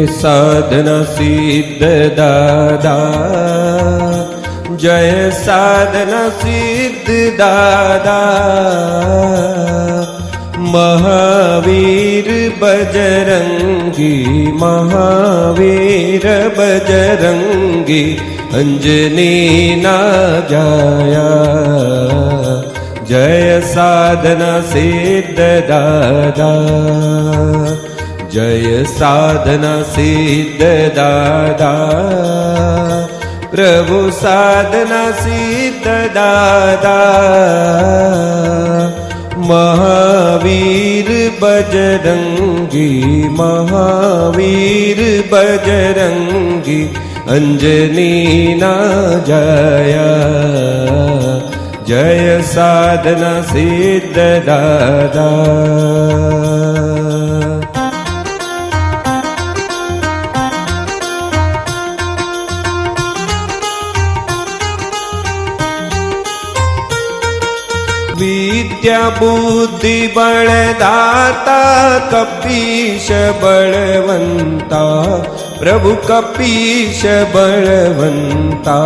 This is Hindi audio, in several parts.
साधना सिद्ध दादा, जय साधना सिद्ध दादा। महावीर बजरंगी, महावीर बजरंगी, अंजनी ना जाया। जय साधना सिद्ध दादा, जय साधना सिद्ध दादा। प्रभु साधना सिद्ध दादा, महावीर बजरंगी, महावीर बजरंगी, अंजनी ना जाया। जय साधना सिद्ध दादा। विद्या बुद्धि बलदाता, कपीश बलवंता, प्रभु कपीश बलवंता।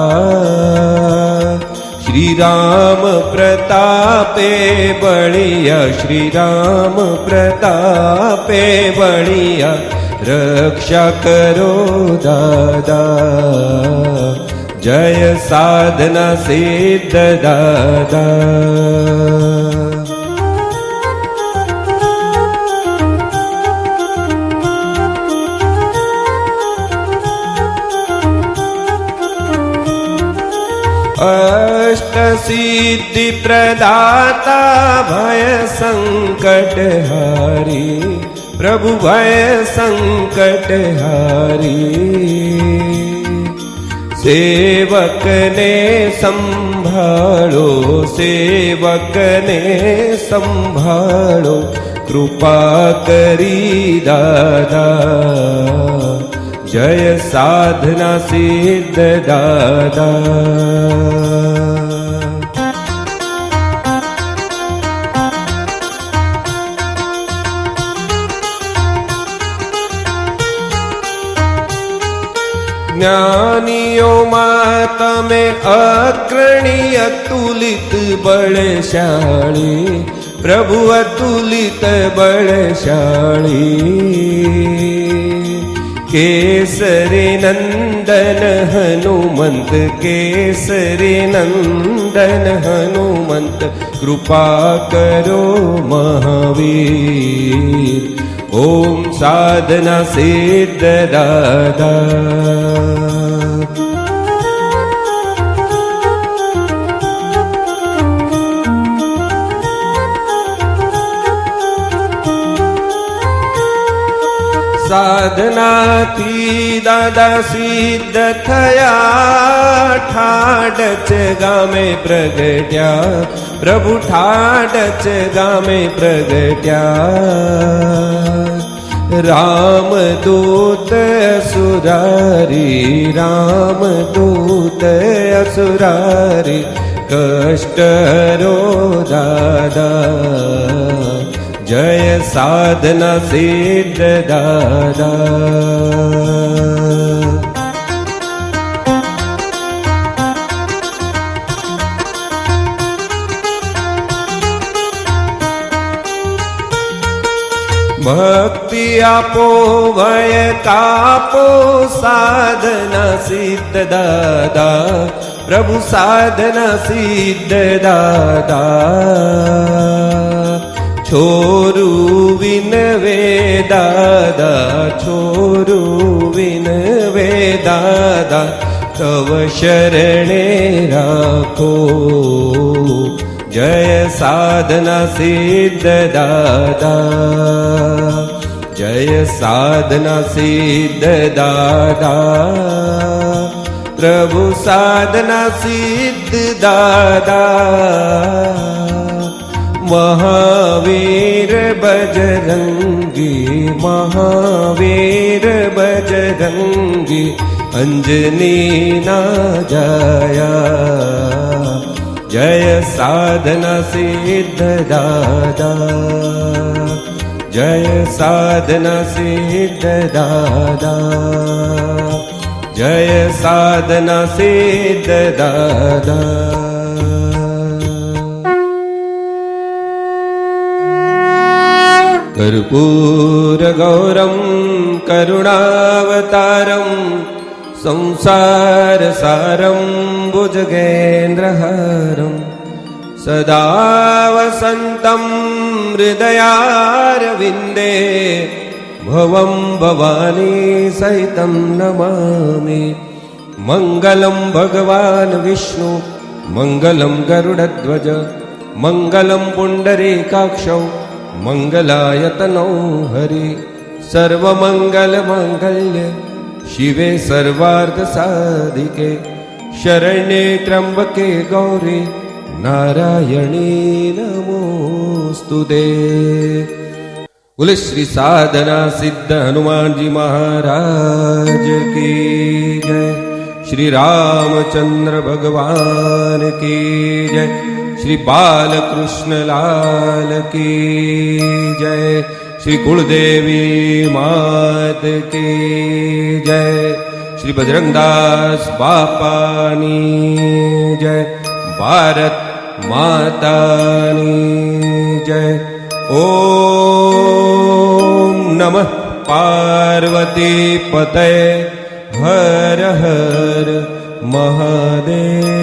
श्री राम प्रतापे बलिया, श्री राम प्रतापे बलिया, रक्षा करो दादा। जय साधना सिद्ध दादा। अष्ट सिद्धि प्रदाता, भय संकट हारी, प्रभु भय संकट हारी। सेवक ने संभालो, सेवक ने संभालो, कृपा करी दादा। जय साधना सिद्ध दादा। ज्ञानियों मात में अग्रणी, अतुलित बलशाली, प्रभु अतुलित बलशाली। केसरी नंदन हनुमंत, केसरी नंदन हनुमंत, कृपा करो महावीर। ओम साधना सिद्ध दादा। साधना थी दादा सिद्ध थया, ठाडच गामे प्रगट्या, प्रभु ठाडच गामे प्रगट्या। राम दूत असुरारी, राम दूत असुरारी, कष्ट हरो दादा। जय साधना सिद्ध दादा। भक्ति आपो भय कापो, साधना सिद्ध दादा, प्रभु साधना सिद्ध दादा। छोरु विनवे दादा, छोरु विनवे दादा, तव शरणे राखो। जय साधना सिद्ध दादा, जय साधना सिद्ध दादा। प्रभु साधना सिद्ध दादा, महावीर बजरंगी, महावीर बजरंगी, अंजनी ना जाया। जय साधना सिद्ध दादा, જય સાધના સિદ્ધ દાદા, જય સાધના સિદ્ધ દાદા. કર્પૂર ગૌરમ કરુણાવતારમ સંસાર સારમ ભુજગેન્દ્રહારમ સદા વસંતમ હૃદયારવિંદે ભવમ ભવાની સહિતમ નમામિ. મંગલમ ભગવાન વિષ્ણુ મંગલમ ગરુડધ્વજ મંગલમ પુંડરીકાક્ષૌ મંગલાયતનો હરિ. સર્વમંગલમાંગલ્ય શિવે સર્વાર્થ સાધિકે શરણ્યે ત્ર્યંબકે ગૌરી નારાયણી નમોસ્તુતે. બોલે શ્રી સાધના સિદ્ધ હનુમાનજી મહારાજ કી જય. શ્રી રામચંદ્ર ભગવાન કી જય. શ્રી બાલકૃષ્ણ લાલ કી જય. શ્રી કુળદેવી માત કી જય. શ્રી બજરંગદાસ બાપાની જય. ભારત માતાની જય. ઓમ નમઃ પાર્વતી પતય હર હર મહાદેવ.